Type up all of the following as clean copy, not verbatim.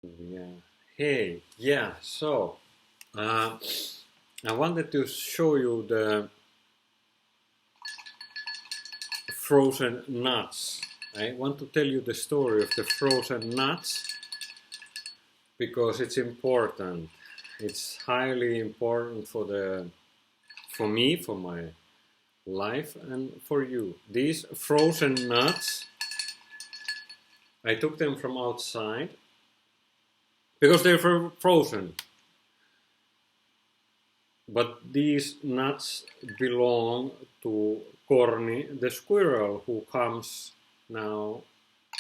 Yeah. Hey, yeah. Uh, I wanted to show you the frozen nuts. I want to tell you the story of the frozen nuts because it's important. It's highly important for me, for my life, and for you. These frozen nuts, I took them from outside because they're frozen. But these nuts belong to Corny, the squirrel, who comes now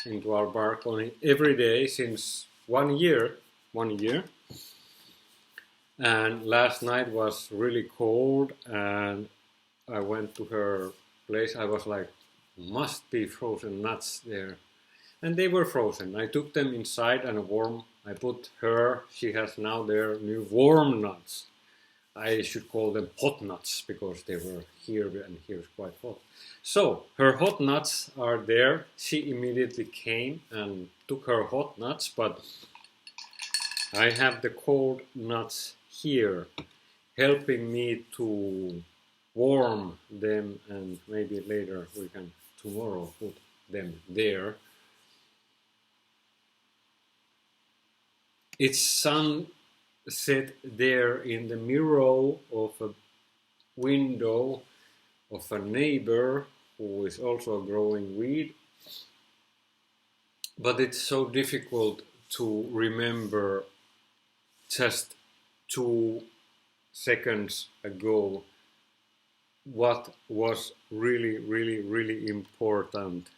into our balcony every day since 1 year. 1 year. And last night was really cold, and I went to her place. I was like, must be frozen nuts there. And they were frozen. I took them inside and I put her, she has now their new warm nuts. I should call them hot nuts because they were here and here is quite hot. So her hot nuts are there. She immediately came and took her hot nuts, but I have the cold nuts here helping me to warm them, and maybe later we can tomorrow put them there. It's sunset there in the mirror of a window of a neighbor who is also growing weed. But it's so difficult to remember just 2 seconds ago what was really, really, really important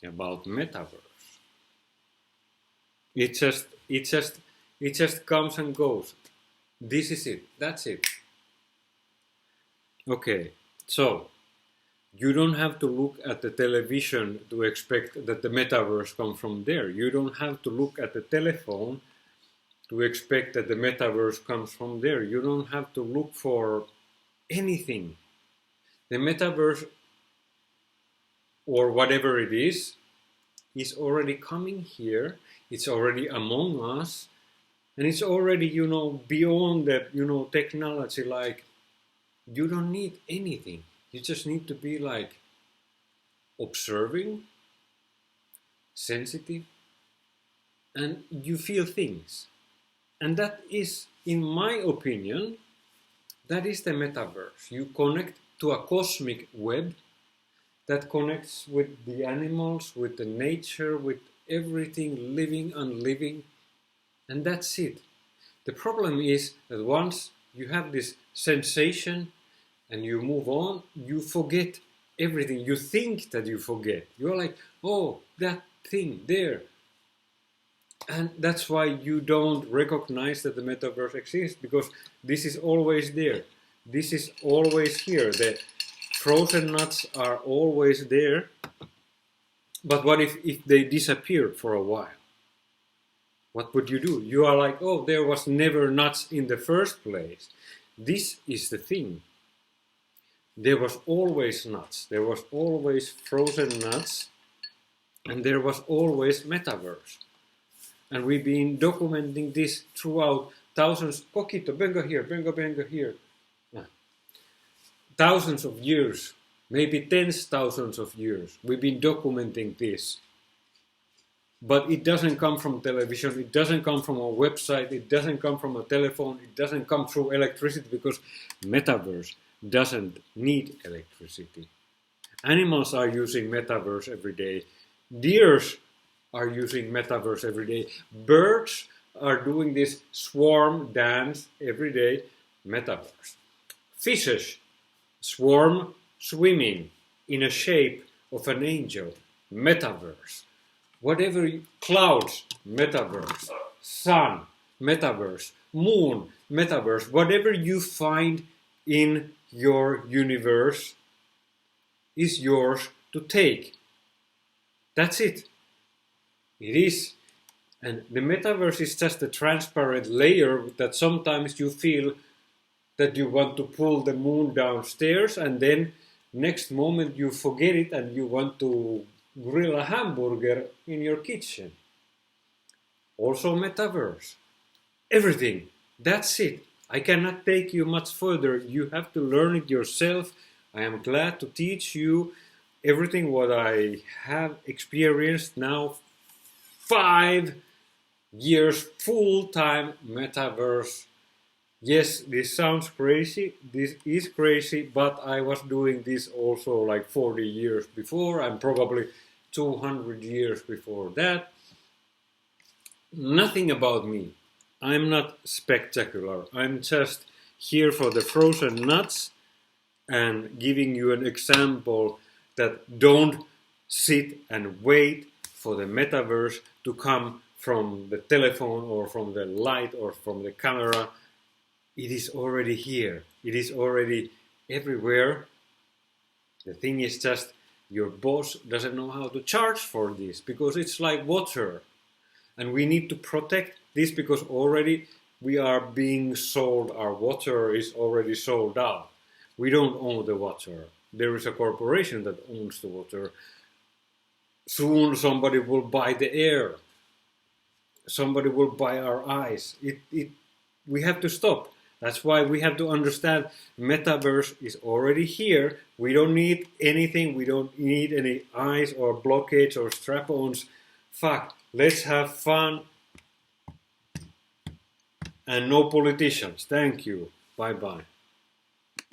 about metaverse. It just comes and goes. This is it. That's it. Okay, so you don't have to look at the television to expect that the metaverse comes from there. You don't have to look at the telephone to expect that the metaverse comes from there. You don't have to look for anything. The metaverse, or whatever it is already coming here. It's already among us, and it's already, beyond that, technology. Like, you don't need anything. You just need to be like observing, sensitive, and you feel things. And that is, in my opinion, that is the metaverse. You connect to a cosmic web that connects with the animals, with the nature, with everything living and living, and that's it. The problem is that once you have this sensation and you move on, you forget everything. You think that you forget. You're like, oh, that thing there. And that's why you don't recognize that the metaverse exists, because this is always there. This is always here. The frozen nuts are always there. But what if they disappeared for a while? What would you do? You are like, oh, there was never nuts in the first place. This is the thing. There was always nuts. There was always frozen nuts. And there was always metaverse. And we've been documenting this throughout thousands. Coquito, venga here. Yeah. Thousands of years, maybe tens thousands of years. We've been documenting this. But it doesn't come from television, it doesn't come from a website, it doesn't come from a telephone, it doesn't come through electricity, because metaverse doesn't need electricity. Animals are using metaverse every day. Deers are using metaverse every day. Birds are doing this swarm dance every day. Metaverse. Fishes swarm swimming in a shape of an angel. Metaverse. Whatever clouds, metaverse. Sun, metaverse. Moon, metaverse. Whatever you find in your universe is yours to take. That's it. It is. And the metaverse is just a transparent layer that sometimes you feel that you want to pull the moon downstairs, and then next moment you forget it and you want to grill a hamburger in your kitchen. also metaverse. Everything. That's it. I cannot take you much further. You have to learn it yourself. I am glad to teach you everything what I have experienced now. 5 years full-time metaverse. Yes, this sounds crazy. This is crazy, but I was doing this also like 40 years before, and probably 200 years before that. Nothing about me. I'm not spectacular. I'm just here for the frozen nuts and giving you an example that don't sit and wait for the metaverse to come from the telephone or from the light or from the camera. It is already here. It is already everywhere. The thing is just your boss doesn't know how to charge for this because it's like water. And we need to protect this because already we are being sold. Our water is already sold out. We don't own the water. There is a corporation that owns the water. Soon somebody will buy the air. Somebody will buy our eyes. We have to stop. That's why we have to understand metaverse is already here. We don't need anything. We don't need any eyes or blockades or strap-ons. Fuck, let's have fun. And no politicians. Thank you. Bye-bye.